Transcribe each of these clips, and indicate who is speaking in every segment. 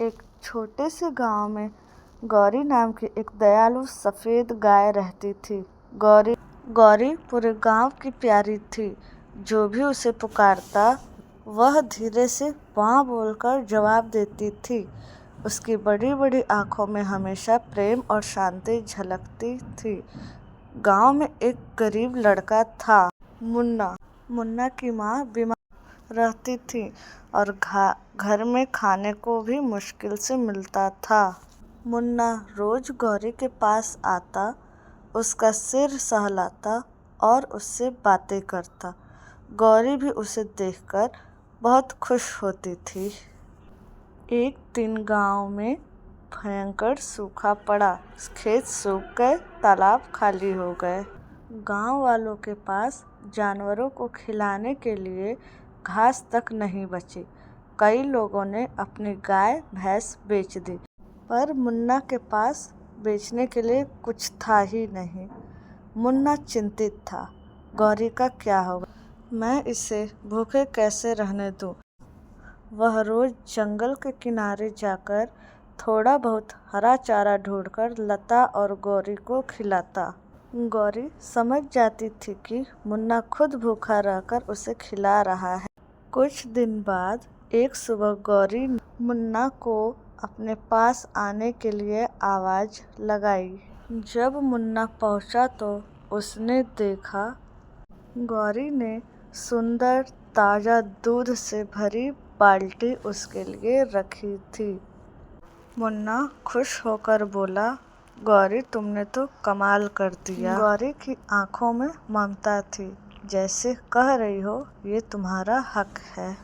Speaker 1: एक छोटे से गांव में गौरी नाम की एक दयालु सफेद गाय रहती थी। गौरी पूरे गांव की प्यारी थी। जो भी उसे पुकारता वह धीरे से माँ बोलकर जवाब देती थी। उसकी बड़ी बड़ी आंखों में हमेशा प्रेम और शांति झलकती थी। गांव में एक गरीब लड़का था, मुन्ना। मुन्ना की माँ बीमार रहती थी और घर में खाने को भी मुश्किल से मिलता था। मुन्ना रोज गौरी के पास आता, उसका सिर सहलाता और उससे बातें करता। गौरी भी उसे देखकर बहुत खुश होती थी। एक दिन गांव में भयंकर सूखा पड़ा। खेत सूख गए, तालाब खाली हो गए। गांव वालों के पास जानवरों को खिलाने के लिए घास तक नहीं बची। कई लोगों ने अपनी गाय भैंस बेच दी, पर मुन्ना के पास बेचने के लिए कुछ था ही नहीं। मुन्ना चिंतित था, गौरी का क्या होगा? मैं इसे भूखे कैसे रहने दूं? वह रोज जंगल के किनारे जाकर थोड़ा बहुत हरा चारा ढूंढकर लता और गौरी को खिलाता। गौरी समझ जाती थी कि मुन्ना खुद भूखा रहकर उसे खिला रहा है। कुछ दिन बाद एक सुबह गौरी ने मुन्ना को अपने पास आने के लिए आवाज लगाई। जब मुन्ना पहुंचा तो उसने देखा गौरी ने सुंदर ताजा दूध से भरी बाल्टी उसके लिए रखी थी। मुन्ना खुश होकर बोला, गौरी तुमने तो कमाल कर दिया। गौरी की आंखों में ममता थी, जैसे कह रही हो ये तुम्हारा हक है।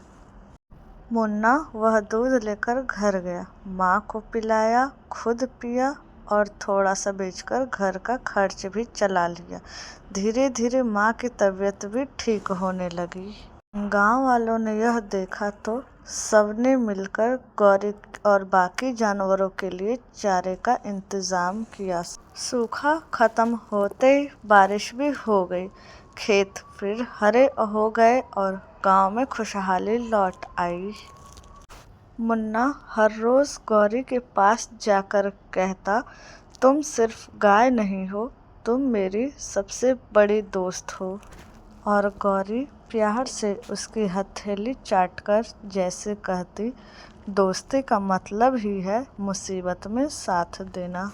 Speaker 1: मुन्ना वह दूध लेकर घर गया, माँ को पिलाया, खुद पिया और थोड़ा सा बेचकर घर का खर्च भी चला लिया। धीरे धीरे माँ की तबीयत भी ठीक होने लगी। गांव वालों ने यह देखा तो सबने मिलकर गौरी और बाकी जानवरों के लिए चारे का इंतजाम किया। सूखा खत्म होते ही बारिश भी हो गई। खेत फिर हरे हो गए और गांव में खुशहाली लौट आई। मुन्ना हर रोज गौरी के पास जाकर कहता, तुम सिर्फ गाय नहीं हो, तुम मेरी सबसे बड़ी दोस्त हो। और गौरी प्यार से उसकी हथेली चाटकर जैसे कहती, दोस्ती का मतलब ही है मुसीबत में साथ देना।